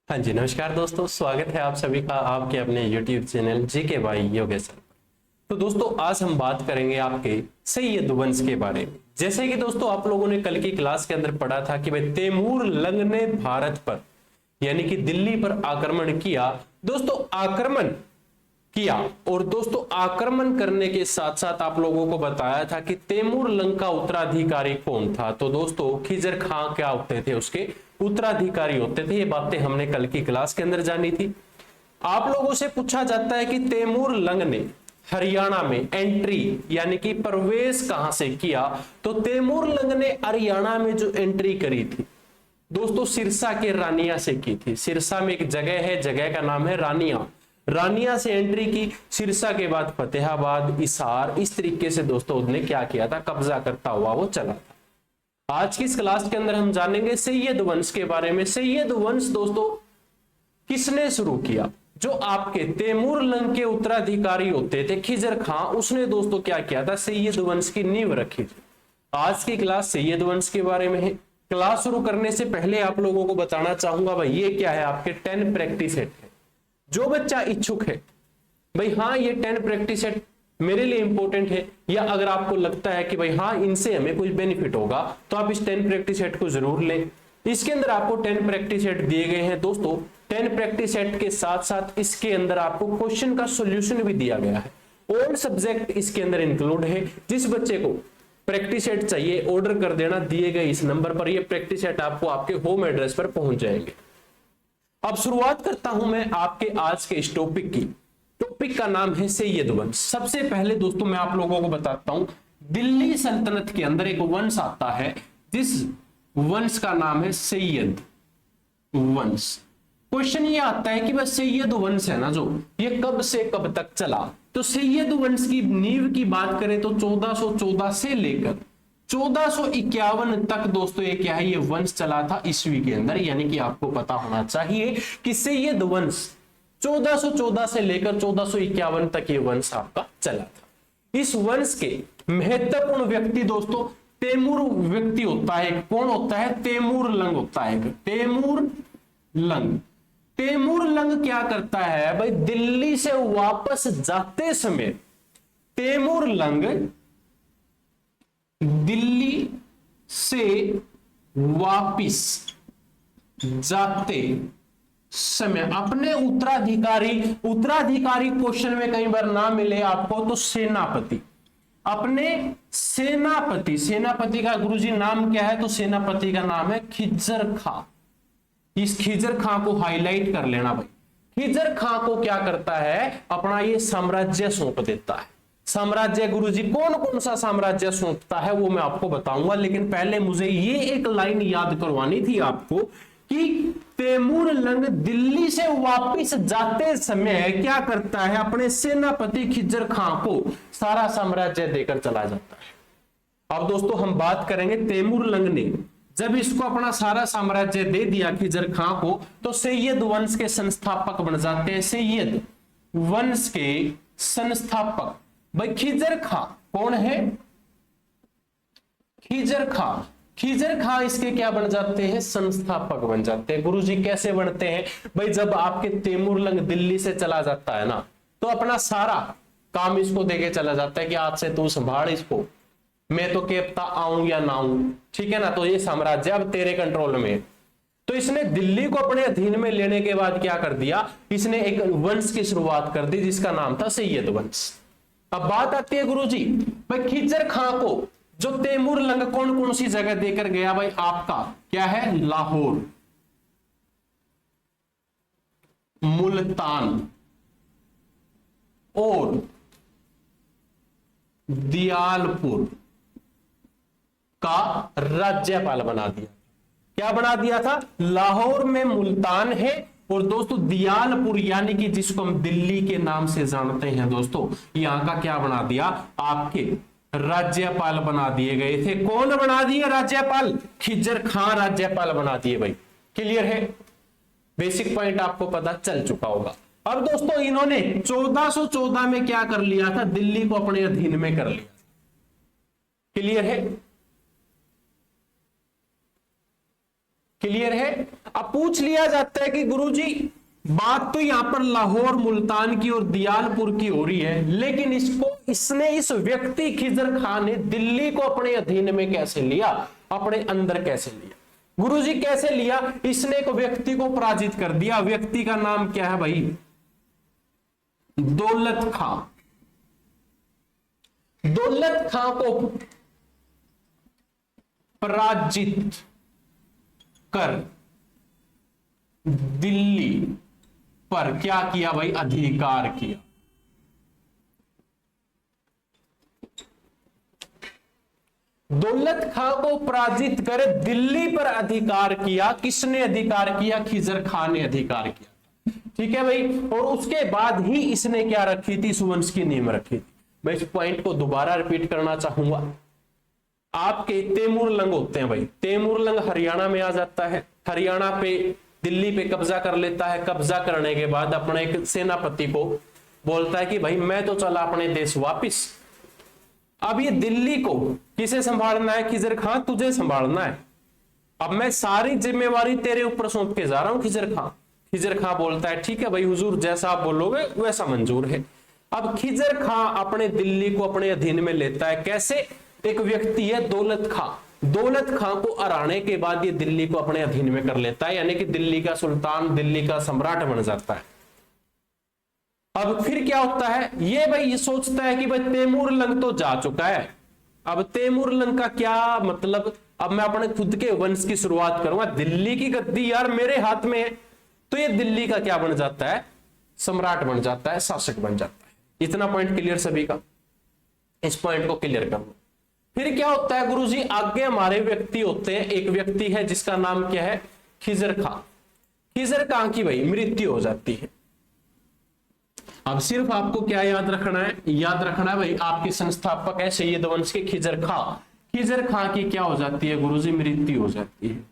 हाँ जी, नमस्कार दोस्तों। स्वागत है आप सभी का आपके अपने YouTube channel GK by Yogesh. तो दोस्तों आज हम बात करेंगे आपके सैयद वंश के बारे में। जैसे कि दोस्तों आप लोगों ने कल की क्लास के अंदर पढ़ा था कि भाई तैमूर लंग ने भारत पर यानी कि दिल्ली पर आक्रमण किया। दोस्तों आक्रमण किया और दोस्तों आक्रमण करने के साथ साथ आप लोगों को बताया था कि तैमूर लंग का उत्तराधिकारी कौन था। तो दोस्तों खिजर खां क्या होते थे, उसके उत्तराधिकारी होते थे। ये बातें हमने कल की क्लास के अंदर जानी थी। आप लोगों से पूछा जाता है कि तैमूर लंग ने हरियाणा में एंट्री यानी कि प्रवेश कहां से किया। तो तैमूर लंग ने हरियाणा में जो एंट्री करी थी दोस्तों सिरसा के रानिया से की थी। सिरसा में एक जगह है, जगह का नाम है रानिया। रानिया से एंट्री की, सिरसा के बाद फतेहाबाद, हिसार, इस तरीके से दोस्तों उसने क्या किया था, कब्जा करता हुआ वो चला था। आज की इस क्लास के अंदर हम जानेंगे सैयद वंश के बारे में। सैयद वंश दोस्तों किसने शुरू किया? जो आपके तैमूर लंग के उत्तराधिकारी होते थे खिजर खां, उसने दोस्तों क्या किया था, सैयद वंश की नींव रखी थी। आज की क्लास सैयद वंश के बारे में है। क्लास शुरू करने से पहले आप लोगों को बताना चाहूंगा भाई ये क्या है, आपके 10 प्रैक्टिस सेट है। जो बच्चा इच्छुक है भाई हाँ ये 10 प्रैक्टिस सेट मेरे लिए इंपॉर्टेंट है, या अगर आपको लगता है कि भाई हाँ इनसे हमें कुछ बेनिफिट होगा, तो आप इस 10 प्रैक्टिस सेट को जरूर लें। इसके अंदर आपको 10 प्रैक्टिस सेट दिए गए हैं दोस्तों। 10 प्रैक्टिस सेट के साथ साथ इसके अंदर आपको क्वेश्चन का सॉल्यूशन भी दिया गया है। ऑल सब्जेक्ट इसके अंदर इंक्लूड है। जिस बच्चे को प्रैक्टिस सेट चाहिए ऑर्डर कर देना दिए गए इस नंबर पर। ये प्रैक्टिस सेट आपको आपके होम एड्रेस पर पहुंच जाएंगे। अब शुरुआत करता हूं मैं आपके आज के इस टॉपिक की। टॉपिक का नाम है सैयद वंश। सबसे पहले दोस्तों मैं आप लोगों को बताता हूं, दिल्ली सल्तनत के अंदर एक वंश आता है जिस वंश का नाम है सैयद वंश। क्वेश्चन ये आता है कि बस सैयद वंश है ना जो, ये कब से कब तक चला। तो सैयद वंश की नींव की बात करें तो 1414 से लेकर 1451 तक दोस्तों ये क्या है, ये वंश चला था ईस्वी के अंदर। यानी कि आपको पता होना चाहिए कि सैयद वंश 1414 से लेकर 1451 तक ये वंश आपका चला था। इस वंश के महत्वपूर्ण व्यक्ति दोस्तों तैमूर व्यक्ति होता है। कौन होता है? तैमूर लंग होता है। तैमूर लंग। तैमूर लंग क्या करता है भाई, दिल्ली से वापस जाते समय तैमूर लंग दिल्ली से वापिस जाते समय अपने उत्तराधिकारी क्वेश्चन में कई बार ना मिले आपको तो सेनापति, अपने सेनापति का गुरुजी नाम क्या है? तो सेनापति का नाम है खिजर खां। इस खिजर खां को हाईलाइट कर लेना भाई। खिजर खां को क्या करता है, अपना ये साम्राज्य सौंप देता है। साम्राज्य गुरुजी कौन कौन सा साम्राज्य सौंपता है वो मैं आपको बताऊंगा, लेकिन पहले मुझे ये एक लाइन याद करवानी थी आपको कि तैमूर लंग दिल्ली से वापस जाते समय क्या करता है, अपने सेनापति खिजर खां को सारा साम्राज्य देकर चला जाता है। अब दोस्तों हम बात करेंगे तैमूर लंग ने जब इसको अपना सारा साम्राज्य दे दिया खिजर खां को, तो सैयद वंश के संस्थापक बन जाते हैं। सैयद वंश के संस्थापक भाई खिजर खां कौन है? खिजर खां। खिजर खां इसके क्या बन जाते हैं? संस्थापक बन जाते हैं। गुरुजी कैसे बनते हैं भाई, जब आपके तैमूर लंग दिल्ली से चला जाता है ना, तो अपना सारा काम इसको देके चला जाता है कि आज से तू संभाल इसको, मैं तो केपता आऊं या ना आऊं, ठीक है ना। तो ये साम्राज्य अब तेरे कंट्रोल में है। तो इसने दिल्ली को अपने अधीन में लेने के बाद क्या कर दिया, इसने एक वंश की शुरुआत कर दी जिसका नाम था सैयद वंश। अब बात आती है गुरुजी भाई खिजर खां को जो तैमूर लंग कौन कौन सी जगह देकर गया भाई, आपका क्या है, लाहौर, मुल्तान और दियालपुर का राज्यपाल बना दिया। क्या बना दिया था? लाहौर में मुल्तान है और दोस्तों दियालपुर यानी कि जिसको हम दिल्ली के नाम से जानते हैं दोस्तों, यहां का क्या बना दिया, आपके राज्यपाल बना दिए गए थे। कौन बना दिए राज्यपाल? खिजर खां राज्यपाल बना दिए भाई। क्लियर है? बेसिक पॉइंट आपको पता चल चुका होगा। अब दोस्तों इन्होंने 1414 में क्या कर लिया था, दिल्ली को अपने अधीन में कर लिया। क्लियर है? क्लियर है। अब पूछ लिया जाता है कि गुरुजी बात तो यहां पर लाहौर मुल्तान की और दियालपुर की हो रही है, लेकिन इसने इस व्यक्ति खिजर खां ने दिल्ली को अपने अधीन में कैसे लिया, अपने अंदर कैसे लिया? गुरुजी कैसे लिया? इसने एक व्यक्ति को पराजित कर दिया। व्यक्ति का नाम क्या है भाई? दौलत खां। दौलत खां को पराजित कर दिल्ली पर क्या किया भाई? अधिकार किया। दौलत खां को पराजित कर दिल्ली पर अधिकार किया। किसने अधिकार किया? खिजर खां ने अधिकार किया। ठीक है भाई। और उसके बाद ही इसने क्या रखी थी? सुवंश की नींव रखी थी। मैं इस पॉइंट को दोबारा रिपीट करना चाहूंगा। आपके तैमूरलंग होते हैं भाई, तैमूरलंग हरियाणा में आ जाता है, हरियाणा पे दिल्ली पे कब्जा कर लेता है। कब्जा करने के बाद अपने एक सेनापति को बोलता है कि भाई मैं तो चला अपने देश वापिस, अब ये दिल्ली को किसे संभालना है? खिजर खां तुझे संभालना है, अब मैं सारी जिम्मेवारी तेरे ऊपर सौंप के जा रहा हूं खिजर खां। खिजर खां बोलता है ठीक है भाई हुजूर, जैसा आप बोलोगे वैसा मंजूर है। अब खिजर खां अपने दिल्ली को अपने अधीन में लेता है। कैसे? एक व्यक्ति है दौलत खां, दौलत खां को हराने के बाद ये दिल्ली को अपने अधीन में कर लेता है, यानी कि दिल्ली का सुल्तान, दिल्ली का सम्राट बन जाता है। अब फिर क्या होता है? ये भाई ये सोचता है कि भाई तैमूरलंग तो जा चुका है, अब तैमूरलंग का क्या मतलब, अब मैं अपने खुद के वंश की शुरुआत करूंगा। दिल्ली की गद्दी यार मेरे हाथ में है, तो ये दिल्ली का क्या बन जाता है? सम्राट बन जाता है, शासक बन जाता है। इतना पॉइंट क्लियर सभी का? इस पॉइंट को क्लियर कर लो। फिर क्या होता है गुरुजी? आगे हमारे व्यक्ति होते हैं। एक व्यक्ति है जिसका नाम क्या है? खिजर खां। खिजर खां की भाई मृत्यु हो जाती है। अब सिर्फ आपको क्या याद रखना है? याद रखना है भाई आपके संस्थापक है सैयद वंश के खिजर खां। खिजर खां की क्या हो जाती है गुरुजी? मृत्यु हो जाती है।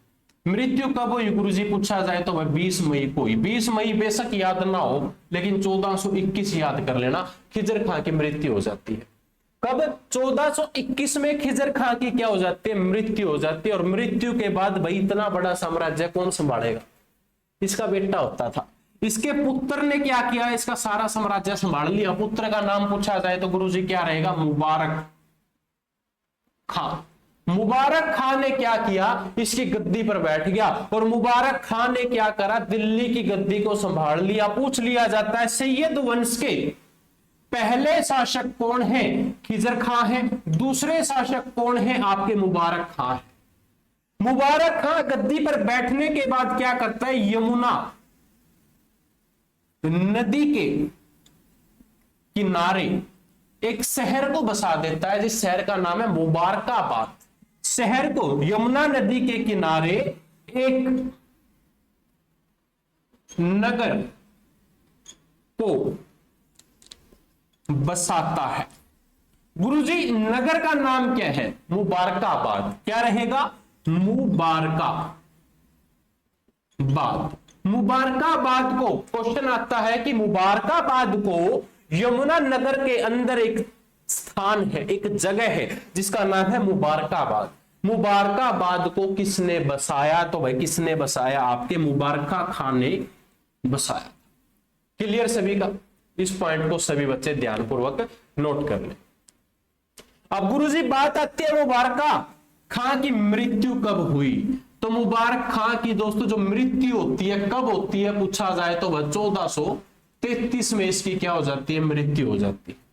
मृत्यु कब हुई गुरुजी पूछा जाए तो भाई 20 मई को हुई। 20 मई बेशक याद ना हो, लेकिन 1421 याद कर लेना, खिजर खां की मृत्यु हो जाती है। कब? 1421 में खिजर खां की क्या हो जाती है? मृत्यु हो जाती है। और मृत्यु के बाद भाई इतना बड़ा साम्राज्य कौन संभालेगा? इसका बेटा होता था। इसके पुत्र ने क्या किया? इसका सारा साम्राज्य संभाल लिया। पुत्र का नाम पूछा जाए तो गुरुजी क्या रहेगा? मुबारक खां। मुबारक खां ने क्या किया? इसकी गद्दी पर बैठ गया। और मुबारक खां ने क्या करा? दिल्ली की गद्दी को संभाल लिया। पूछ लिया जाता है सैयद वंश के पहले शासक कौन है? खिजर खां है। दूसरे शासक कौन है? आपके मुबारक खां है। मुबारक खां गद्दी पर बैठने के बाद क्या करता है? यमुना नदी के किनारे एक शहर को बसा देता है, जिस शहर का नाम है मुबारकाबाद। शहर को यमुना नदी के किनारे एक नगर को बसाता है। गुरुजी नगर का नाम क्या है? मुबारकाबाद। क्या रहेगा? मुबारकाबाद। मुबारकाबाद को क्वेश्चन आता है कि मुबारकाबाद को यमुना नगर के अंदर एक स्थान है, एक जगह है जिसका नाम है मुबारकाबाद। मुबारकाबाद को किसने बसाया? तो भाई किसने बसाया? आपके मुबारका खान ने बसाया। क्लियर सभी का? इस पॉइंट को सभी बच्चे ध्यानपूर्वक नोट कर लें। अब गुरुजी बात आती है मुबारका खां की मृत्यु कब हुई? तो मुबारक खां की दोस्तों जो मृत्यु होती है कब होती है पूछा जाए तो वह 1433 में इसकी क्या हो जाती है? मृत्यु हो जाती है।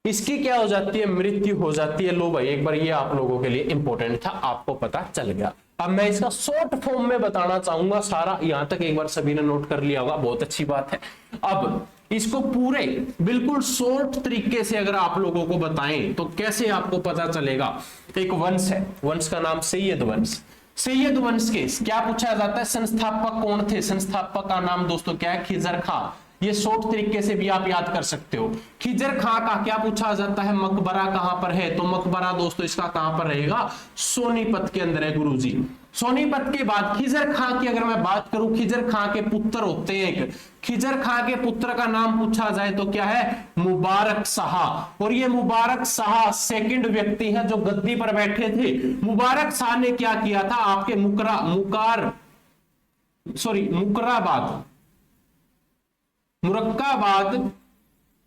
इसकी क्या हो जाती है? मृत्यु हो जाती है। लो भाई एक बार ये आप लोगों के लिए इंपॉर्टेंट था, आपको पता चल गया। अब मैं इसका शॉर्ट फॉर्म में बताना चाहूंगा सारा, यहां तक एक बार सभी ने नोट कर लिया होगा, बहुत अच्छी बात है। अब इसको पूरे बिल्कुल शॉर्ट तरीके से अगर आप लोगों को बताएं तो कैसे आपको पता चलेगा? एक वंश है, वंश का नाम सैयद वंश। सैयद वंश के क्या पूछा जाता है? संस्थापक कौन थे? संस्थापक का नाम दोस्तों क्या है? खिजर खां। ये शॉर्ट तरीके से भी आप याद कर सकते हो। खिजर खां का क्या पूछा जाता है? मकबरा कहां पर है? तो मकबरा दोस्तों इसका कहां पर रहेगा? सोनीपत के अंदर है गुरुजी। सोनीपत के बाद खिजर खां की अगर मैं बात करूं, खिजर खां के पुत्र होते हैं एक, खिजर खां के पुत्र का नाम पूछा जाए तो क्या है, मुबारक शाह। और ये मुबारक शाह सेकंड व्यक्ति है जो गद्दी पर बैठे थे। मुबारक शाह ने क्या किया था, आपके मुरक्काबाद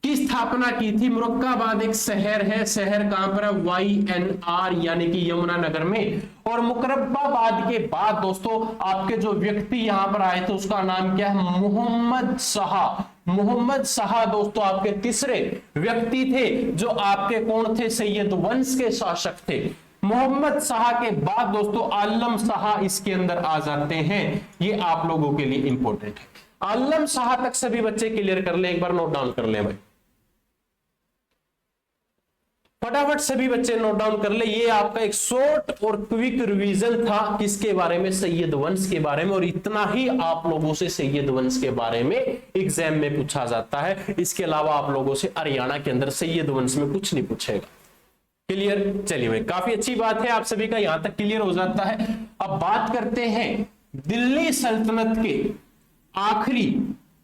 की स्थापना की थी। मुरक्काबाद एक शहर है, शहर कहां पर है, YNR यानी कि यमुनानगर में। और मुकरबाबाद के बाद दोस्तों आपके जो व्यक्ति यहां पर आए थे उसका नाम क्या है, मोहम्मद शाह। मोहम्मद शाह दोस्तों आपके तीसरे व्यक्ति थे जो आपके कौन थे, सैयद वंश के शासक थे। मोहम्मद शाह के बाद दोस्तों आलम शाह इसके अंदर आ जाते हैं। ये आप लोगों के लिए इंपॉर्टेंट है। आलम शाह तक सभी बच्चे क्लियर कर ले, एक बार नोट डाउन कर ले भाई, फटाफट सभी बच्चे नोट डाउन कर ले। ये आपका एक शॉर्ट और क्विक रिवीजन था किसके बारे में, सैयद वंश के बारे में। और इतना ही आप लोगों से सैयद वंश के बारे में एग्जाम में पूछा जाता है। इसके अलावा आप लोगों से हरियाणा के अंदर सैयद वंश में कुछ नहीं पूछेगा। क्लियर, चलिए भाई काफी अच्छी बात है, आप सभी का यहां तक क्लियर हो जाता है। अब बात करते हैं दिल्ली सल्तनत के आखिरी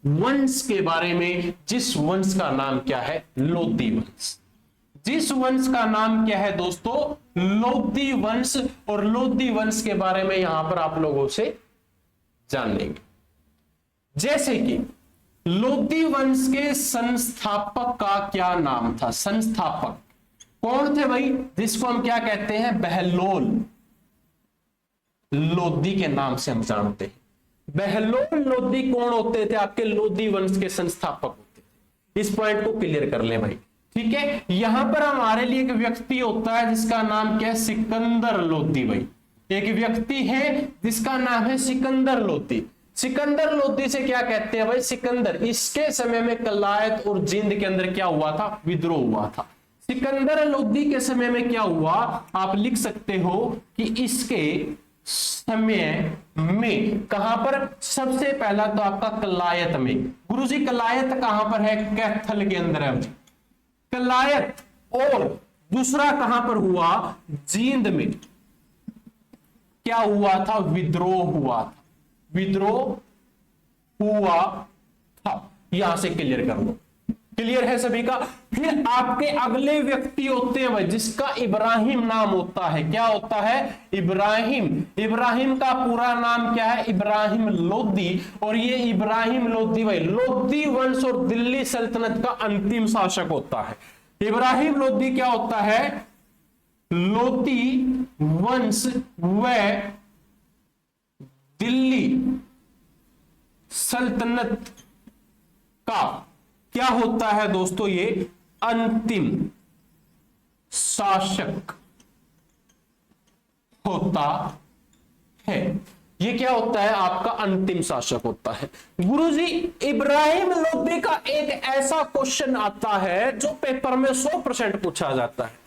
वंश के बारे में, जिस वंश का नाम क्या है, लोधी वंश। जिस वंश का नाम क्या है दोस्तों, लोधी वंश। और लोधी वंश के बारे में यहां पर आप लोगों से जान लेंगे। जैसे कि लोधी वंश के संस्थापक का क्या नाम था, संस्थापक कौन थे भाई, जिसको हम क्या कहते हैं, बहलोल लोधी के नाम से हम जानते हैं। बहलोल लोधी कौन होते थे, आपके लोधी वंश के संस्थापक होते थे। इस पॉइंट को क्लियर कर ले भाई, ठीक है। यहां पर हमारे लिए एक व्यक्ति होता है जिसका नाम क्या है, सिकंदर लोधी भाई। एक व्यक्ति है जिसका नाम है सिकंदर लोधी। सिकंदर लोधी से क्या कहते हैं भाई, सिकंदर। इसके समय में कलायत और जींद के अंदर क्या हुआ था, विद्रोह हुआ था। सिकंदर लोधी के समय में क्या हुआ, आप लिख सकते हो कि इसके समय में कहां पर, सबसे पहला तो आपका कलायत में। गुरुजी कलायत कहां पर है, कैथल के अंदर है कलायत। और दूसरा कहां पर हुआ, जींद में क्या हुआ था, विद्रोह हुआ था, विद्रोह हुआ था। यहां से क्लियर कर लो, क्लियर है सभी का। फिर आपके अगले व्यक्ति होते हैं भाई जिसका इब्राहिम नाम होता है। क्या होता है, इब्राहिम। इब्राहिम का पूरा नाम क्या है, इब्राहिम लोधी। और ये इब्राहिम लोधी भाई लोधी वंश और दिल्ली सल्तनत का अंतिम शासक होता है। इब्राहिम लोधी क्या होता है, लोधी वंश व दिल्ली सल्तनत का क्या होता है दोस्तों, ये अंतिम शासक होता है। ये क्या होता है, आपका अंतिम शासक होता है। गुरुजी इब्राहिम लोधी का एक ऐसा क्वेश्चन आता है जो पेपर में 100% पूछा जाता है।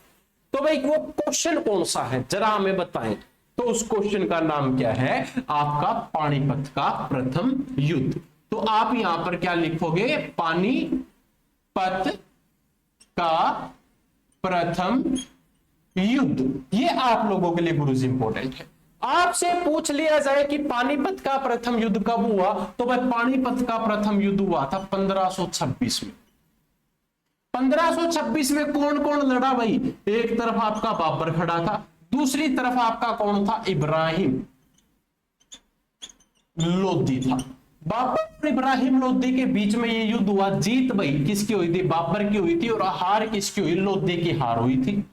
तो भाई वो क्वेश्चन कौन सा है, जरा हमें बताएं। तो उस क्वेश्चन का नाम क्या है, आपका पानीपत का प्रथम युद्ध। तो आप यहां पर क्या लिखोगे, पानीपत का प्रथम युद्ध। ये आप लोगों के लिए गुरुजी इंपॉर्टेंट है। आपसे पूछ लिया जाए कि पानीपत का प्रथम युद्ध कब हुआ, तो भाई पानीपत का प्रथम युद्ध हुआ था 1526 में। 1526 में कौन कौन लड़ा भाई, एक तरफ आपका बाबर खड़ा था, दूसरी तरफ आपका कौन था, इब्राहिम लोधी था। बाबर और इब्राहिम लोधी के बीच में ये युद्ध हुआ। जीत भाई किसकी हुई थी, बाबर की हुई थी। और हार किसकी हुई, लोधी की हार हुई थी।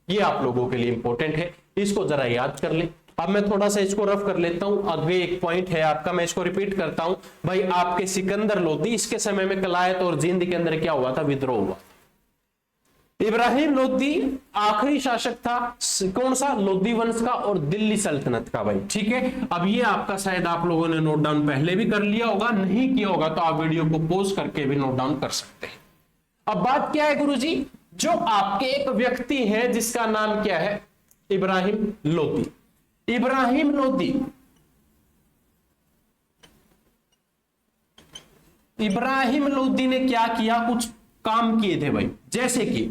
ये आप लोगों के लिए इंपॉर्टेंट है, इसको जरा याद कर ले। अब मैं थोड़ा सा इसको रफ कर लेता हूं। आगे एक पॉइंट है आपका, मैं इसको रिपीट करता हूं भाई। आपके सिकंदर लोधी, इसके समय में कलायत और जींद के अंदर क्या हुआ था, विद्रोह हुआ। इब्राहिम लोधी आखिरी शासक था, कौन सा, लोधी वंश का और दिल्ली सल्तनत का भाई, ठीक है। अब ये आपका शायद आप लोगों ने नोट डाउन पहले भी कर लिया होगा, नहीं किया होगा तो आप वीडियो को पॉज करके भी नोट डाउन कर सकते हैं। अब बात क्या है गुरुजी, जो आपके एक व्यक्ति है जिसका नाम क्या है, इब्राहिम लोधी। इब्राहिम लोधी, इब्राहिम लोधी ने क्या किया, कुछ काम किए थे भाई। जैसे कि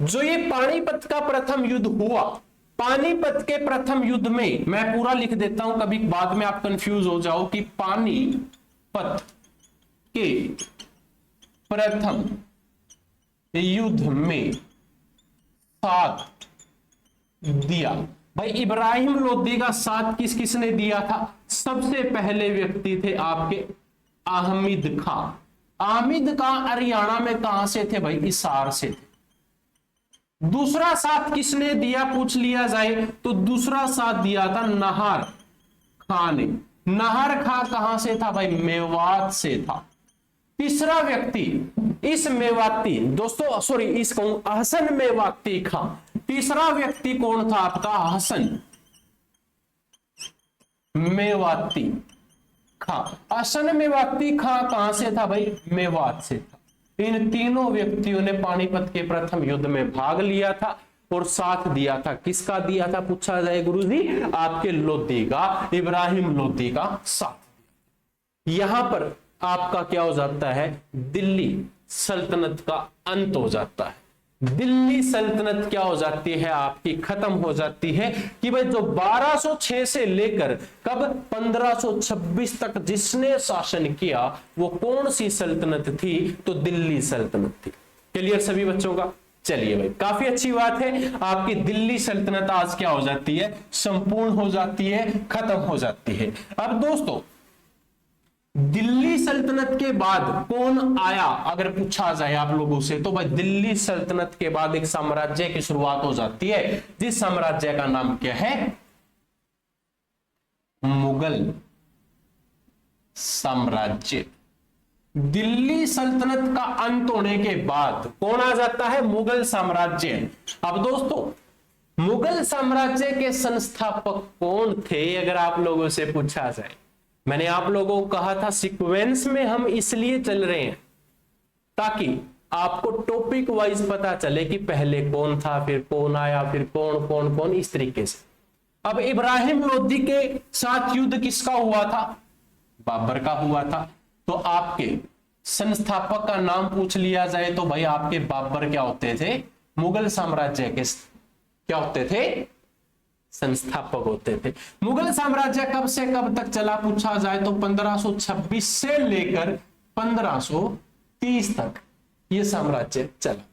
जो ये पानीपत का प्रथम युद्ध हुआ, पानीपत के प्रथम युद्ध में, मैं पूरा लिख देता हूं कभी बाद में आप कंफ्यूज हो जाओ, कि पानीपत के प्रथम युद्ध में साथ दिया। भाई इब्राहिम लोदी का साथ किस किसने दिया था? सबसे पहले व्यक्ति थे आपके हामिद खां। हामिद खां हरियाणा में कहां से थे भाई? हिसार से थे। दूसरा साथ किसने दिया पूछ लिया जाए तो दूसरा साथ दिया था नाहर खां ने। नाहर खां कहां से था भाई? मेवात से था। तीसरा व्यक्ति इस मेवाती, दोस्तों सॉरी इस कहूं हसन मेवाती खां। तीसरा व्यक्ति कौन था आपका? हसन मेवाती खां। हसन मेवाती खां कहां से था भाई? मेवात से था। इन तीनों व्यक्तियों ने पानीपत के प्रथम युद्ध में भाग लिया था और साथ दिया था। किसका दिया था पूछा जाए गुरुजी? आपके लोदी का, इब्राहिम लोदी का साथ। यहां पर आपका क्या हो जाता है? दिल्ली सल्तनत का अंत हो जाता है। दिल्ली सल्तनत क्या हो जाती है? आपकी खत्म हो जाती है। कि भाई जो 1206 से लेकर कब 1526 तक जिसने शासन किया वो कौन सी सल्तनत थी? तो दिल्ली सल्तनत थी। क्लियर सभी बच्चों का? चलिए भाई काफी अच्छी बात है। आपकी दिल्ली सल्तनत आज क्या हो जाती है? संपूर्ण हो जाती है, खत्म हो जाती है। अब दोस्तों दिल्ली सल्तनत के बाद कौन आया अगर पूछा जाए आप लोगों से, तो भाई दिल्ली सल्तनत के बाद एक साम्राज्य की शुरुआत हो जाती है, जिस साम्राज्य का नाम क्या है? मुगल साम्राज्य। दिल्ली सल्तनत का अंत होने के बाद कौन आ जाता है? मुगल साम्राज्य। अब दोस्तों मुगल साम्राज्य के संस्थापक कौन थे अगर आप लोगों से पूछा जाए? मैंने आप लोगों को कहा था सीक्वेंस में हम इसलिए चल रहे हैं ताकि आपको टॉपिक वाइज पता चले कि पहले कौन था, फिर कौन आया, फिर कौन कौन कौन, इस तरीके से। अब इब्राहिम लोदी के साथ युद्ध किसका हुआ था? बाबर का हुआ था। तो आपके संस्थापक का नाम पूछ लिया जाए तो भाई आपके बाबर क्या होते थे? मुगल साम्राज्य के क्या होते थे? संस्थापक होते थे। मुगल साम्राज्य कब से कब तक चला पूछा जाए तो 1526 से लेकर 1530 तक यह साम्राज्य चला।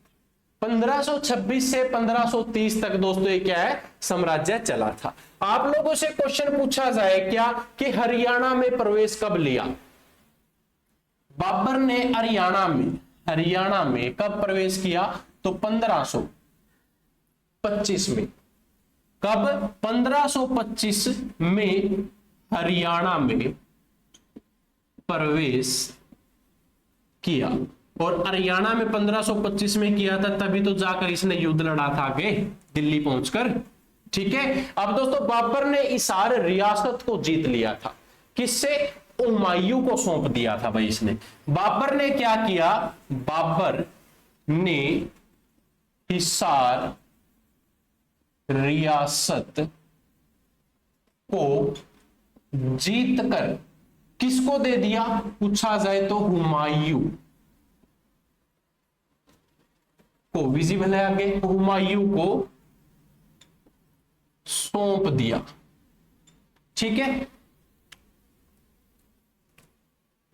1526 से 1530 तक दोस्तों ये क्या है? साम्राज्य चला था। आप लोगों से क्वेश्चन पूछा जाए क्या कि हरियाणा में प्रवेश कब लिया? बाबर ने हरियाणा में कब प्रवेश किया? तो 1525 में। कब? 1525 में हरियाणा में प्रवेश किया। और हरियाणा में 1525 में किया था, तभी तो जाकर इसने युद्ध लड़ा था आगे दिल्ली पहुंचकर। ठीक है। अब दोस्तों बाबर ने हिसार रियासत को जीत लिया था। किससे? हुमायूं को सौंप दिया था भाई इसने। बाबर ने क्या किया? बाबर ने हिसार रियासत को जीतकर किसको दे दिया पूछा जाए तो? हुमायूं को। विजिबल है आगे? हुमायूं को सौंप दिया। ठीक है।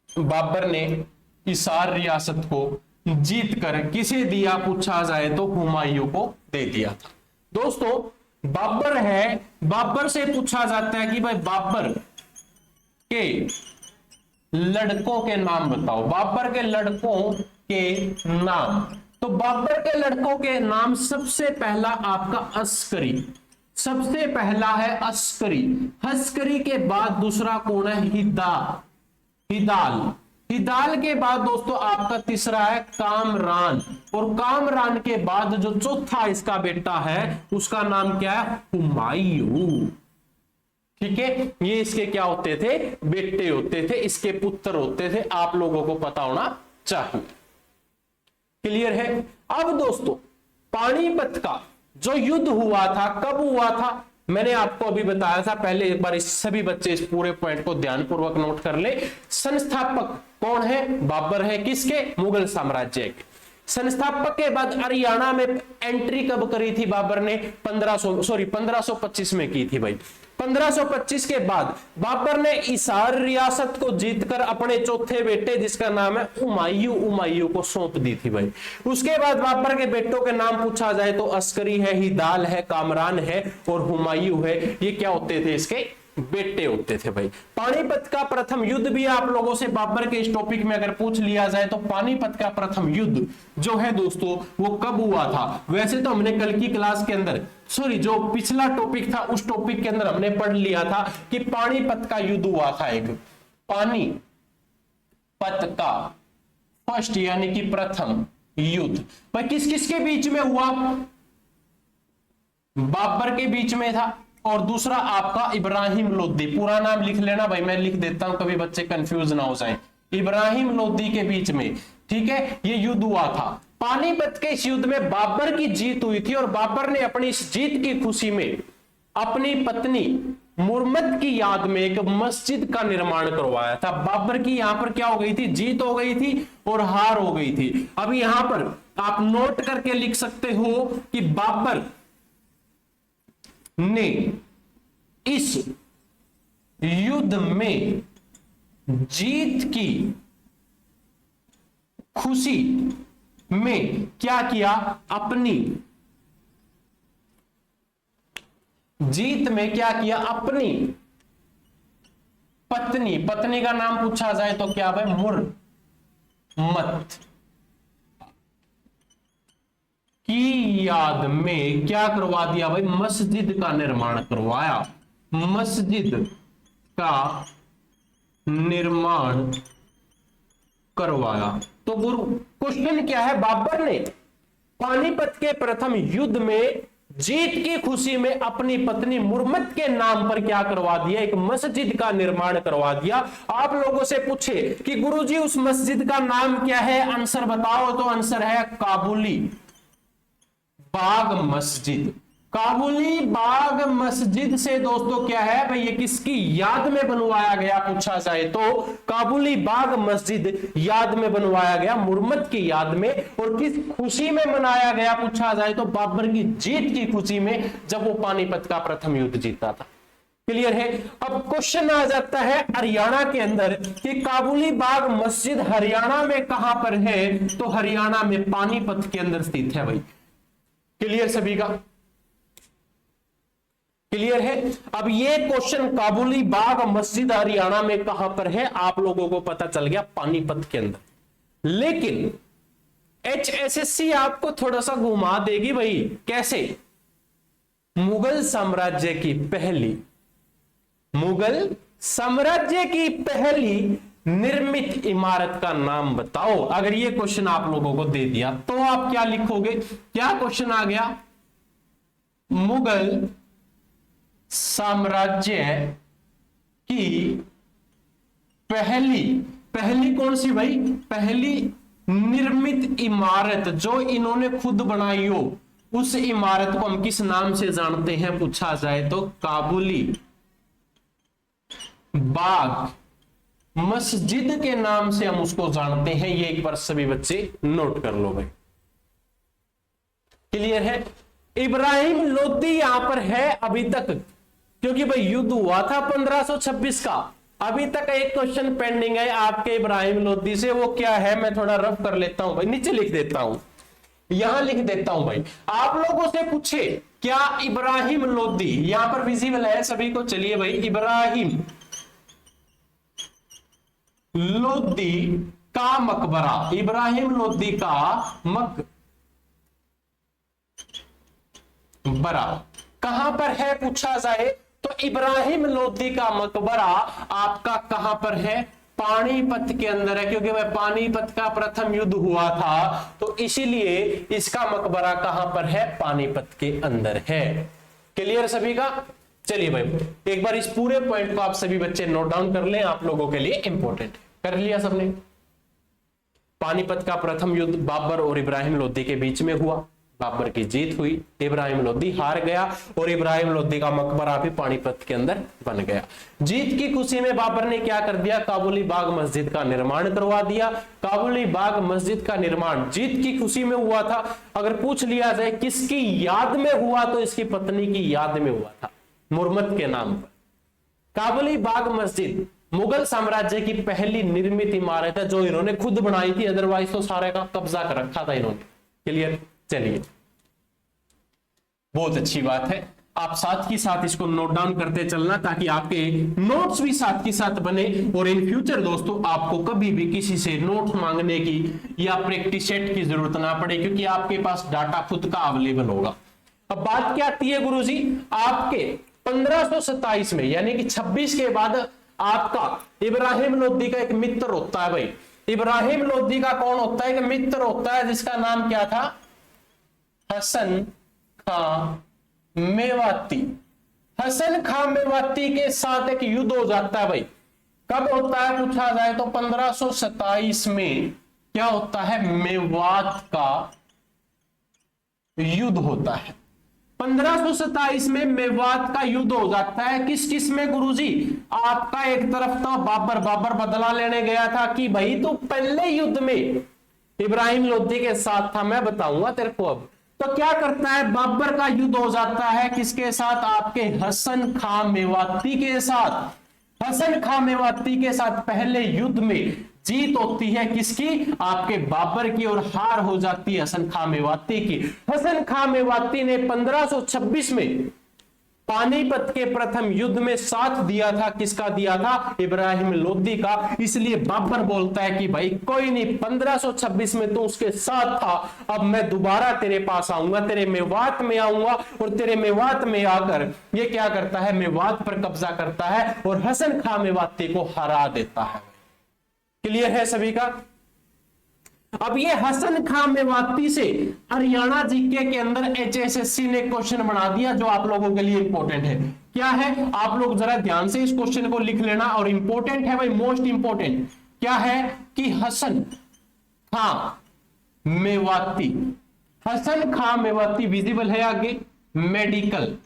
बाबर ने हिसार रियासत को जीतकर किसे दिया पूछा जाए तो हुमायूं को दे दिया था। दोस्तों बाबर है, बाबर से पूछा जाता है कि भाई बाबर के लड़कों के नाम बताओ। बाबर के लड़कों के नाम, तो बाबर के लड़कों के नाम सबसे पहला आपका अस्करी, सबसे पहला है अस्करी। अस्करी के बाद दूसरा कौन है? हिदाल। हिदाल के बाद दोस्तों आपका तीसरा है कामरान। और कामरान के बाद जो चौथा इसका बेटा है उसका नाम क्या है? हुमायूं। ठीक है। ये इसके क्या होते थे? बेटे होते थे, इसके पुत्र होते थे। आप लोगों को पता होना चाहिए। क्लियर है। अब दोस्तों पानीपत का जो युद्ध हुआ था कब हुआ था? मैंने आपको अभी बताया था। पहले एक बार इस सभी बच्चे इस पूरे पॉइंट को ध्यानपूर्वक नोट कर ले। संस्थापक कौन है? बाबर है। किसके? मुगल साम्राज्य के। संस्थापक के बाद हरियाणा में एंट्री कब करी थी बाबर ने? 1525 में की थी भाई। 1525 के बाद बाबर ने हिसार रियासत को जीतकर अपने चौथे बेटे जिसका नाम है हुमायूं को सौंप दी थी भाई। उसके बाद बाबर के बेटों के नाम पूछा जाए तो अस्करी है, हिदाल है, कामरान है और हुमायूं है। ये क्या होते थे? इसके बेटे होते थे भाई। पानीपत का प्रथम युद्ध भी आप लोगों से बाबर के इस टॉपिक में अगर पूछ लिया जाए तो पानीपत का प्रथम युद्ध जो है दोस्तों वो कब हुआ था? वैसे तो हमने कल की क्लास के अंदर जो पिछला टॉपिक था उस टॉपिक के अंदर हमने पढ़ लिया था कि पानीपत का युद्ध हुआ था। एक पानीपत का फर्स्ट यानी कि प्रथम युद्ध भाई किस किस के बीच में हुआ? बाबर के बीच में था और दूसरा आपका इब्राहिम लोदी। पूरा नाम लिख लेना भाई, मैं लिख देता हूं कभी बच्चे कंफ्यूज ना हो जाए। इब्राहिम लोदी के बीच में, ठीक है, ये युद्ध हुआ था। पानीपत के इस युद्ध में बाबर की जीत हुई थी और बाबर ने अपनी इस जीत की खुशी में अपनी पत्नी मुर्मत की याद में एक मस्जिद का निर्माण करवाया था। बाबर की यहां पर क्या हो गई थी? जीत हो गई थी और हार हो गई थी। अब यहां पर आप नोट करके लिख सकते हो कि बाबर ने इस युद्ध में जीत की खुशी में क्या किया? अपनी जीत में क्या किया? अपनी पत्नी का नाम पूछा जाए तो क्या भाई? मुर्मत की याद में क्या करवा दिया भाई? मस्जिद का निर्माण करवाया। मस्जिद का निर्माण करवाया। तो गुरु क्वेश्चन क्या है? बाबर ने पानीपत के प्रथम युद्ध में जीत की खुशी में अपनी पत्नी मुर्मत के नाम पर क्या करवा दिया? एक मस्जिद का निर्माण करवा दिया। आप लोगों से पूछे कि गुरुजी उस मस्जिद का नाम क्या है? आंसर बताओ तो आंसर है काबुली बाग मस्जिद। काबुली बाग मस्जिद से दोस्तों क्या है भाई? ये किसकी याद में बनवाया गया पूछा जाए तो काबुली बाग मस्जिद याद में बनवाया गया, मुर्मत की याद में। और किस खुशी में मनाया गया पूछा जाए तो बाबर की जीत की खुशी में, जब वो पानीपत का प्रथम युद्ध जीता था। क्लियर है? अब क्वेश्चन आ जाता है हरियाणा के अंदर कि काबुली बाग मस्जिद हरियाणा में कहां पर है? तो हरियाणा में पानीपत के अंदर स्थित है भाई। क्लियर सभी का? क्लियर है? अब ये क्वेश्चन काबुली बाग मस्जिद हरियाणा में कहां पर है आप लोगों को पता चल गया, पानीपत के अंदर। लेकिन HSSC आपको थोड़ा सा घुमा देगी भाई। कैसे? मुगल साम्राज्य की पहली निर्मित इमारत का नाम बताओ। अगर ये क्वेश्चन आप लोगों को दे दिया तो आप क्या लिखोगे? क्या क्वेश्चन आ गया? मुगल साम्राज्य की पहली कौन सी भाई? पहली निर्मित इमारत जो इन्होंने खुद बनाई हो, उस इमारत को हम किस नाम से जानते हैं पूछा जाए तो काबुली बाग मस्जिद के नाम से हम उसको जानते हैं। ये एक बार सभी बच्चे नोट कर लो भाई। क्लियर है? इब्राहिम लोदी यहां पर है अभी तक, क्योंकि भाई युद्ध हुआ था 1526 का। अभी तक एक क्वेश्चन पेंडिंग है आपके इब्राहिम लोदी से। वो क्या है? मैं थोड़ा रफ कर लेता हूं भाई, नीचे लिख देता हूं, यहां लिख देता हूं भाई। आप लोगों से पूछे क्या इब्राहिम लोदी, यहां पर विजिबल है सभी को? चलिए भाई, इब्राहिम लोदी का मकबरा, इब्राहिम लोदी का मकबरा कहां पर है पूछा जाए तो इब्राहिम लोदी का मकबरा आपका कहां पर है? पानीपत के अंदर है, क्योंकि वह पानीपत का प्रथम युद्ध हुआ था तो इसीलिए इसका मकबरा कहां पर है? पानीपत के अंदर है। क्लियर सभी का? चलिए भाई, एक बार इस पूरे पॉइंट को आप सभी बच्चे नोट डाउन कर लें, आप लोगों के लिए इंपॉर्टेंट। कर लिया सबने? पानीपत का प्रथम युद्ध बाबर और इब्राहिम लोदी के बीच में हुआ। बाबर की जीत हुई, इब्राहिम लोदी हार गया और इब्राहिम लोदी का मकबरा भी पानीपत के अंदर बन गया। जीत की खुशी में बाबर ने क्या कर दिया, काबुली बाग मस्जिद का निर्माण करवा दिया। काबुली बाग मस्जिद का निर्माण जीत की खुशी में हुआ था। अगर पूछ लिया जाए किसकी याद में हुआ, तो इसकी पत्नी की याद में हुआ था, मुरमत के नाम पर। काबुली बाग मस्जिद मुगल साम्राज्य की पहली निर्मित इमारत है जो इन्होंने खुद बनाई थी, अदरवाइज तो सारे का कब्जा कर रखा था इन्होंने। क्लियर? चलिए, बहुत अच्छी बात है। आप साथ ही साथ इसको नोट डाउन करते चलना ताकि आपके नोट्स भी साथ के साथ बने और इन फ्यूचर दोस्तों आपको कभी भी किसी से नोट मांगने की या प्रैक्टिस सेट की जरूरत ना पड़े, क्योंकि आपके पास डाटा खुद का अवेलेबल होगा। अब बात क्या आती है गुरुजी, आपके 1527 में यानी कि 26 के बाद आपका इब्राहिम लोदी का एक मित्र होता है। भाई इब्राहिम लोदी का कौन होता है, एक मित्र होता है जिसका नाम क्या था, हसन खां मेवाती। हसन खां मेवाती के साथ एक युद्ध हो जाता है। भाई कब होता है पूछा जाए तो 1527 में क्या होता है, मेवात का युद्ध होता है। 1527 में मेवात का युद्ध हो जाता है। किस किस में गुरुजी, आपका एक तरफ था बाबर बदला लेने गया था कि भाई तू पहले युद्ध में इब्राहिम लोदी के साथ था, मैं बताऊंगा तेरे को अब। तो क्या करता है, बाबर का युद्ध हो जाता है किसके साथ, आपके हसन खां मेवाती के साथ। हसन खां मेवाती के साथ पहले युद्ध में जीत होती है किसकी, आपके बाबर की, और हार हो जाती है हसन खां मेवाती की। हसन खां मेवाती ने 1526 में पानीपत के प्रथम युद्ध में साथ दिया था, किसका दिया था, इब्राहिम लोदी का। इसलिए बाबर बोलता है कि भाई कोई नहीं, 1526 में तो उसके साथ था, अब मैं दोबारा तेरे पास आऊंगा, तेरे मेवात में आऊंगा, और तेरे मेवात में आकर ये क्या करता है, मेवात पर कब्जा करता है और हसन खां मेवाती को हरा देता है। क्लियर है सभी का? अब ये हसन खां मेवाती से हरियाणा जीके के अंदर HSSC ने क्वेश्चन बना दिया जो आप लोगों के लिए इंपॉर्टेंट है। क्या है, आप लोग जरा ध्यान से इस क्वेश्चन को लिख लेना, और इंपॉर्टेंट है भाई, मोस्ट इंपॉर्टेंट। क्या है कि हसन खां मेवाती, हसन खां मेवाती विजिबल है आगे, मेडिकल,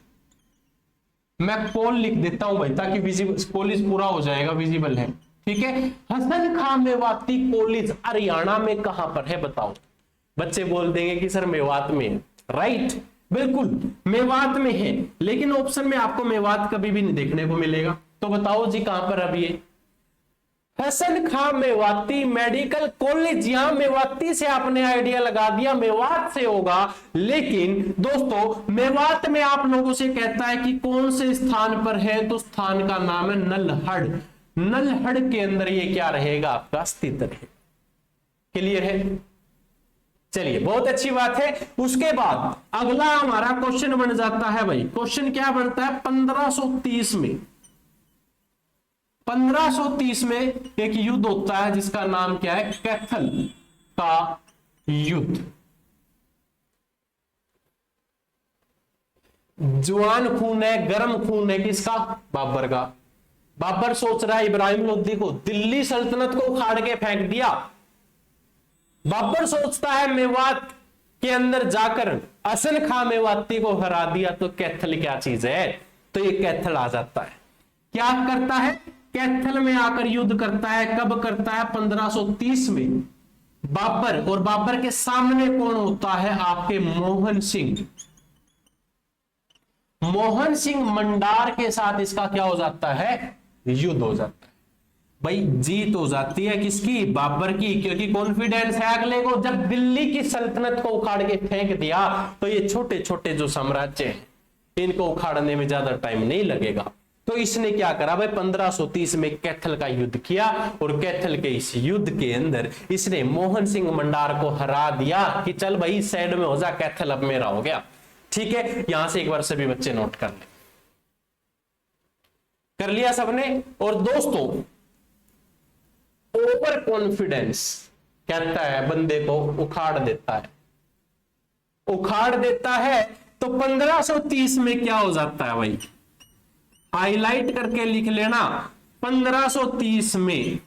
मैं कॉल लिख देता हूं भाई ताकि विजिबल कॉलेज पूरा हो जाएगा, विजिबल है, ठीक है। हसन खां मेवाती कॉलेज हरियाणा में कहां पर है बताओ। बच्चे बोल देंगे कि सर मेवात में है, राइट, बिल्कुल मेवात में है, लेकिन ऑप्शन में आपको मेवात कभी भी नहीं देखने को मिलेगा। तो बताओ जी कहां पर अब ये हसन खां मेवाती मेडिकल कॉलेज, यहां मेवाती से आपने आइडिया लगा दिया मेवात से होगा, लेकिन दोस्तों मेवात में आप लोगों से कहता है कि कौन से स्थान पर है, तो स्थान का नाम है नल्हड़। नल्हड़ के अंदर ये क्या रहेगा, आपका स्थित है। क्लियर है? चलिए बहुत अच्छी बात है। उसके बाद अगला हमारा क्वेश्चन बन जाता है भाई, क्वेश्चन क्या बनता है, 1530 में 1530 में एक युद्ध होता है जिसका नाम क्या है, कैथल का युद्ध। जवान खून है, गर्म खून है, किसका, बाबर का। बाबर सोच रहा है इब्राहिम लोदी को, दिल्ली सल्तनत को उखाड़ के फेंक दिया। बाबर सोचता है मेवात के अंदर जाकर हसन खां मेवाती को हरा दिया, तो कैथल क्या चीज है, तो ये कैथल आ जाता है। क्या करता है, कैथल में आकर युद्ध करता है। कब करता है, 1530 में। बाबर, और बाबर के सामने कौन होता है, आपके मोहन सिंह। मोहन सिंह मंडार के साथ इसका क्या हो जाता है, युद्ध हो जाता है। भाई जीत हो जाती है किसकी, बाबर की, क्योंकि कॉन्फिडेंस है अगले को। जब दिल्ली की सल्तनत को उखाड़ के फेंक दिया तो ये छोटे छोटे जो साम्राज्य हैं इनको उखाड़ने में ज्यादा टाइम नहीं लगेगा। तो इसने क्या करा भाई, 1530 में कैथल का युद्ध किया, और कैथल के इस युद्ध के अंदर इसने मोहन सिंह मंडार को हरा दिया कि चल भाई साइड में हो जा, कैथल अब मेरा हो गया। ठीक है, यहां से एक बार सभी बच्चे नोट कर ले, कर लिया सबने। और दोस्तों ओवर कॉन्फिडेंस कहता है बंदे को उखाड़ देता है, उखाड़ देता है। तो 1530 में क्या हो जाता है भाई, हाईलाइट करके लिख लेना, 1530 में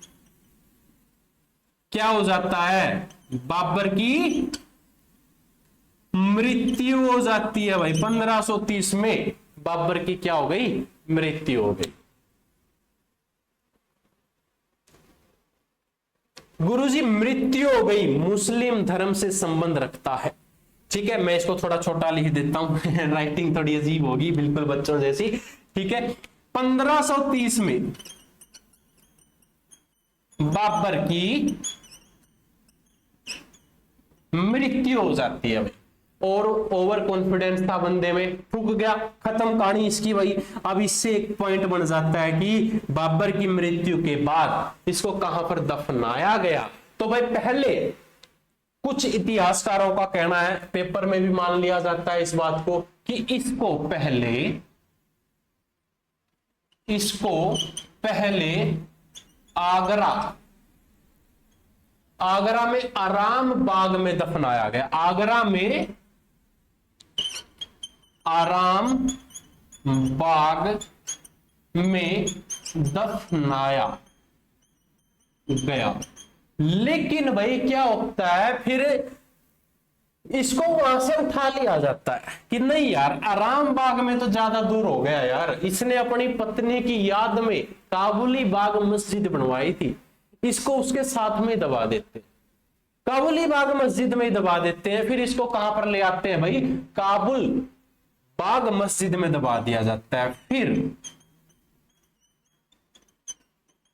क्या हो जाता है, बाबर की मृत्यु हो जाती है भाई। 1530 में बाबर की क्या हो गई, मृत्यु हो गई। गुरुजी मृत्यु हो गई, मुस्लिम धर्म से संबंध रखता है। ठीक है, मैं इसको थोड़ा छोटा लिख देता हूं राइटिंग थोड़ी अजीब होगी, बिल्कुल बच्चों जैसी। ठीक है, 1530 में बाबर की मृत्यु हो जाती है भाई, और ओवर कॉन्फिडेंस था बंदे में, ठुक गया, खत्म कहानी इसकी भाई। अब इससे एक पॉइंट बन जाता है कि बाबर की मृत्यु के बाद इसको कहां पर दफनाया गया। तो भाई पहले कुछ इतिहासकारों का कहना है, पेपर में भी मान लिया जाता है इस बात को, कि इसको पहले आगरा में आराम बाग में दफनाया गया। आगरा में आराम बाग में दफनाया गया। लेकिन भाई क्या होता है, फिर इसको वहां से उठा लिया जाता है कि नहीं यार, आराम बाग में तो ज्यादा दूर हो गया यार। इसने अपनी पत्नी की याद में काबुली बाग मस्जिद बनवाई थी, इसको उसके साथ में दबा देते हैं, काबुली बाग मस्जिद में दबा देते हैं। फिर इसको कहां पर ले आते हैं भाई, काबुल बाग मस्जिद में दबा दिया जाता है। फिर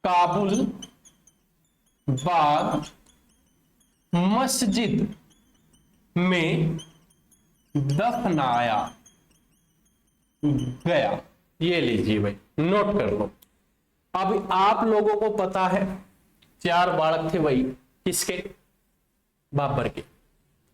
काबुल बाग मस्जिद में दफनाया गया। ये लीजिए भाई, नोट कर लो। अब आप लोगों को पता है 4 बालक थे भाई, किसके, बाबर के।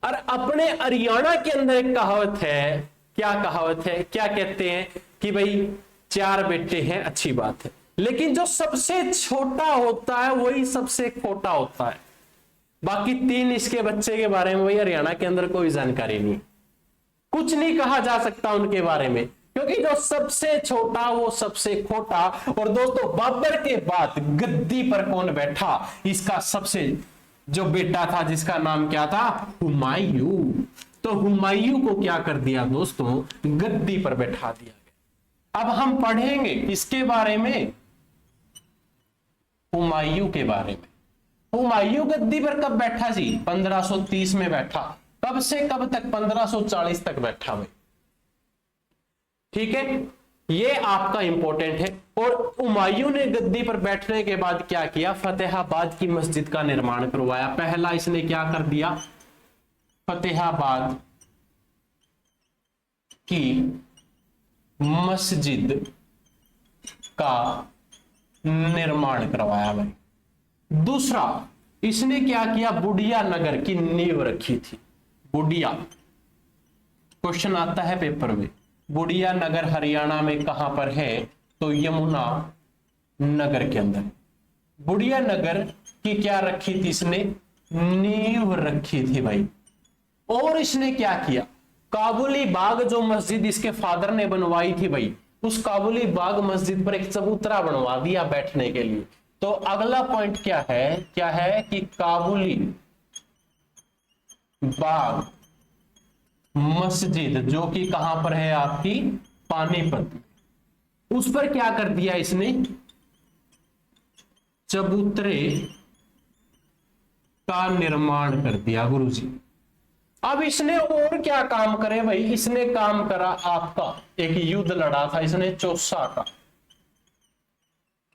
और अपने हरियाणा के अंदर एक कहावत है, क्या कहावत है, क्या कहते हैं कि भाई 4 बेटे हैं, अच्छी बात है, लेकिन जो सबसे छोटा होता है वही सबसे खोटा होता है। बाकी 3 इसके बच्चे के बारे में भाई हरियाणा के अंदर कोई जानकारी नहीं, कुछ नहीं कहा जा सकता उनके बारे में, क्योंकि जो सबसे छोटा वो सबसे खोटा। और दोस्तों बाबर के बाद गद्दी पर कौन बैठा, इसका सबसे जो बेटा था जिसका नाम क्या था, हुमायूं। तो हुमायूं को क्या कर दिया दोस्तों, गद्दी पर बैठा दिया गया। अब हम पढ़ेंगे किसके बारे में, हुमायूं के बारे में। हुमायूं गद्दी पर कब बैठा जी, 1530 में बैठा। कब से कब तक, 1540 तक बैठा भाई। ठीक है, ये आपका इंपॉर्टेंट है। और हुमायूं ने गद्दी पर बैठने के बाद क्या किया, फतेहाबाद की मस्जिद का निर्माण करवाया। पहला इसने क्या कर दिया, फतेहाबाद की मस्जिद का निर्माण करवाया भाई। दूसरा इसने क्या किया, बुढ़िया नगर की नींव रखी थी। बुढ़िया, क्वेश्चन आता है पेपर में, बुढ़िया नगर हरियाणा में कहां पर है, तो यमुना नगर के अंदर। बुढ़िया नगर की क्या रखी थी इसने, नींव रखी थी भाई। और इसने क्या किया, काबुली बाग जो मस्जिद इसके फादर ने बनवाई थी भाई, उस काबुली बाग मस्जिद पर एक चबूतरा बनवा दिया बैठने के लिए। तो अगला पॉइंट क्या है कि काबुली बाग मस्जिद जो कि कहां पर है आपकी, पानीपत में, उस पर क्या कर दिया इसने, चबूतरे का निर्माण कर दिया गुरुजी। अब इसने और क्या काम करे भाई, इसने काम करा आपका, एक युद्ध लड़ा था इसने,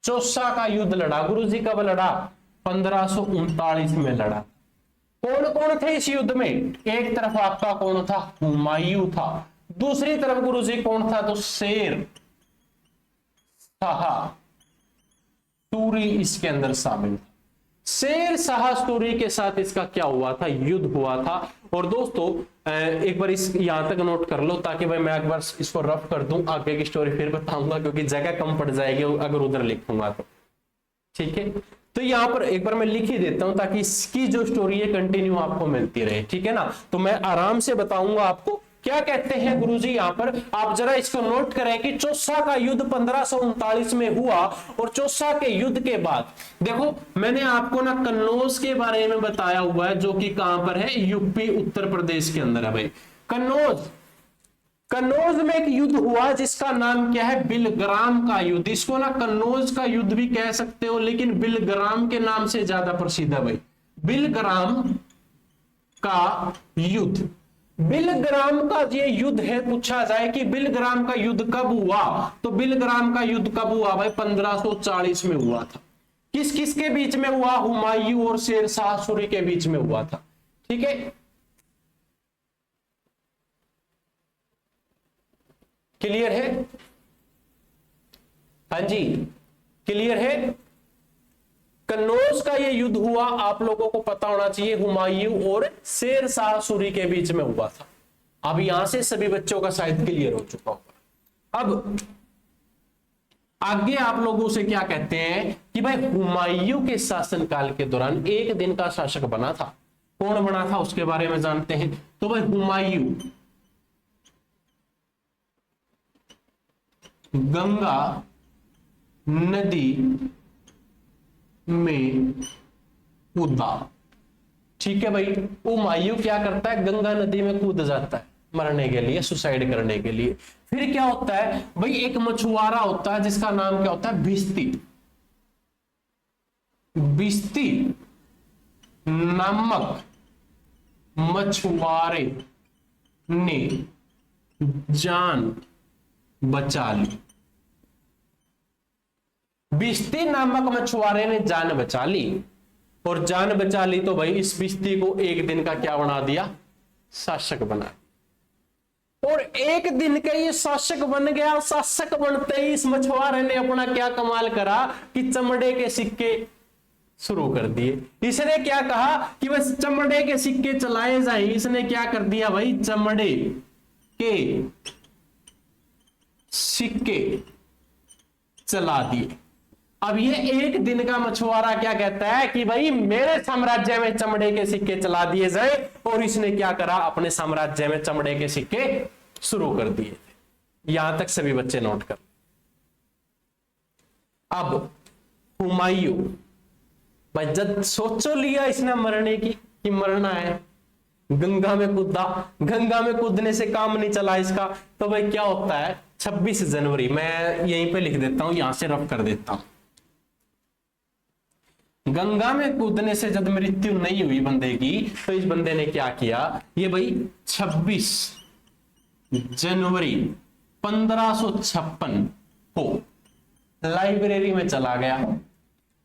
चौसा का युद्ध लड़ा गुरुजी। कब लड़ा, 1539 में लड़ा। कौन कौन थे इस युद्ध में, एक तरफ आपका कौन था, हुमायूं था, दूसरी तरफ गुरुजी कौन था, तो शेर शाह सूरी इसके अंदर शामिल था। शेर शाह सूरी के साथ इसका क्या हुआ था, युद्ध हुआ था। और दोस्तों एक बार इस यहां तक नोट कर लो, ताकि भाई मैं एक बार इसको रफ कर दूं, आगे की स्टोरी फिर बताऊंगा, क्योंकि जगह कम पड़ जाएगी अगर उधर लिखूंगा तो। ठीक है, तो यहां पर एक बार मैं लिख ही देता हूं, ताकि इसकी जो स्टोरी है कंटिन्यू आपको मिलती रहे। ठीक है ना, तो मैं आराम से बताऊंगा आपको क्या कहते हैं गुरुजी। यहां पर आप जरा इसको नोट करें कि चौसा का युद्ध 1539 में हुआ। और चौसा के युद्ध के बाद देखो, मैंने आपको ना कन्नौज के बारे में बताया हुआ है, जो कि कहां पर है, यूपी उत्तर प्रदेश के अंदर है भाई। कन्नौज, कन्नौज में एक युद्ध हुआ जिसका नाम क्या है, बिलग्राम का युद्ध। इसको ना कन्नौज का युद्ध भी कह सकते हो, लेकिन बिलग्राम के नाम से ज्यादा प्रसिद्ध है भाई, बिलग्राम का युद्ध। बिलग्राम का ये युद्ध है, पूछा जाए कि बिलग्राम का युद्ध कब हुआ, तो बिलग्राम का युद्ध कब हुआ भाई, 1540 में हुआ था। किस किस के बीच में हुआ, हुमायूं और शेर शाह सूरी के बीच में हुआ था। ठीक है, क्लियर है, हाँ जी क्लियर है। कन्नौज का ये युद्ध हुआ, आप लोगों को पता होना चाहिए, हुमायूं और शेर शाह सूरी के बीच में हुआ था। अब यहां से सभी बच्चों का शायद क्लियर हो चुका होगा। अब आगे आप लोगों से क्या कहते हैं कि भाई हुमायूं के शासनकाल के दौरान एक दिन का शासक बना था। कौन बना था उसके बारे में जानते हैं। तो भाई हुमायूं गंगा नदी में कूदा। ठीक है भाई, हुमायूं क्या करता है, गंगा नदी में कूद जाता है मरने के लिए, सुसाइड करने के लिए। फिर क्या होता है भाई, एक मछुआरा होता है जिसका नाम क्या होता है, भिस्ती। भिस्ती नामक मछुआरे ने जान बचा ली। भिस्ती नामक मछुआरे ने जान बचा ली, और जान बचा ली तो भाई इस भिस्ती को एक दिन का क्या बना दिया, शासक बना। और एक दिन का ये शासक बन गया। शासक बनते ही इस मछुआरे ने अपना क्या कमाल करा कि चमड़े के सिक्के शुरू कर दिए। इसने क्या कहा कि बस चमड़े के सिक्के चलाए जाए। इसने क्या कर दिया भाई, चमड़े के सिक्के चला दिए। अब ये एक दिन का मछुआरा क्या कहता है कि भाई मेरे साम्राज्य में चमड़े के सिक्के चला दिए जाए, और इसने क्या करा, अपने साम्राज्य में चमड़े के सिक्के शुरू कर दिए थे। यहां तक सभी बच्चे नोट कर। अब हुमायूं भाई जब सोचो लिया इसने मरने की, कि मरना है, गंगा में कूदा। गंगा में कूदने से काम नहीं चला इसका, तो भाई क्या होता है, 26 जनवरी, मैं यहीं पे लिख देता हूं, यहां से रफ कर देता हूं। गंगा में कूदने से जब मृत्यु नहीं हुई बंदे की, तो इस बंदे ने क्या किया, ये भाई 26 जनवरी 1556 को लाइब्रेरी में चला गया।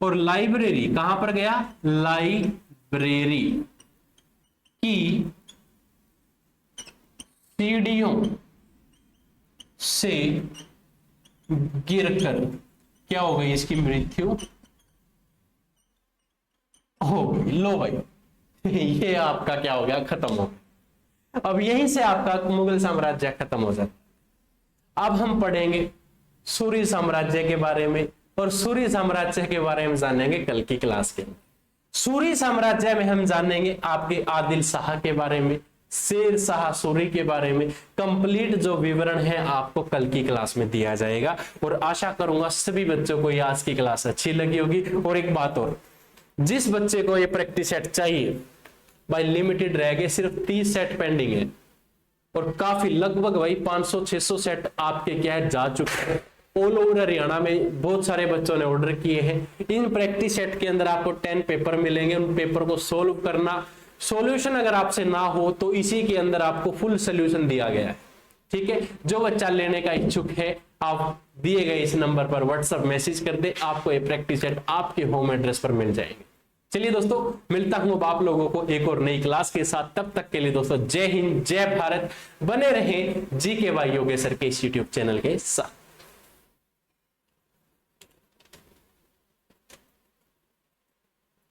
और लाइब्रेरी कहां पर गया, लाइब्रेरी की सीढ़ियों से गिरकर क्या हो गई, इसकी मृत्यु हो गई। लो भाई ये आपका क्या हो गया, खत्म हो गया। अब यहीं से आपका मुगल साम्राज्य खत्म हो जाता। अब हम पढ़ेंगे सूरी साम्राज्य के बारे में, और सूरी साम्राज्य के बारे में जानेंगे कल की क्लास के। सूरी साम्राज्य में हम जानेंगे आपके आदिल शाह के बारे में, शेर शाह सूरी के बारे में। कंप्लीट जो विवरण है आपको कल की क्लास में दिया जाएगा, और आशा करूंगा सभी बच्चों को ये आज की क्लास अच्छी लगी होगी। और एक बात और, जिस बच्चे को ये प्रैक्टिस सेट चाहिए भाई, लिमिटेड रह गए, सिर्फ 30 सेट पेंडिंग है, और काफी लगभग भाई 500-600 सेट आपके क्या है जा चुके हैं। ऑल ओवर हरियाणा में बहुत सारे बच्चों ने ऑर्डर किए हैं। इन प्रैक्टिस सेट के अंदर आपको 10 पेपर मिलेंगे, उन पेपर को सोल्व करना। सॉल्यूशन अगर आपसे ना हो तो इसी के अंदर आपको फुल सोल्यूशन दिया गया है। ठीक है, जो बच्चा लेने का इच्छुक है आप दिए गए इस नंबर पर व्हाट्सएप मैसेज कर दे, आपको ये प्रैक्टिस सेट आपके होम एड्रेस पर मिल जाएंगे। चलिए दोस्तों, मिलता हूं अब आप लोगों को एक और नई क्लास के साथ। तब तक के लिए दोस्तों जय हिंद, जय भारत। बने रहें जीके बाई योगेश्वर के इस यूट्यूब चैनल के साथ।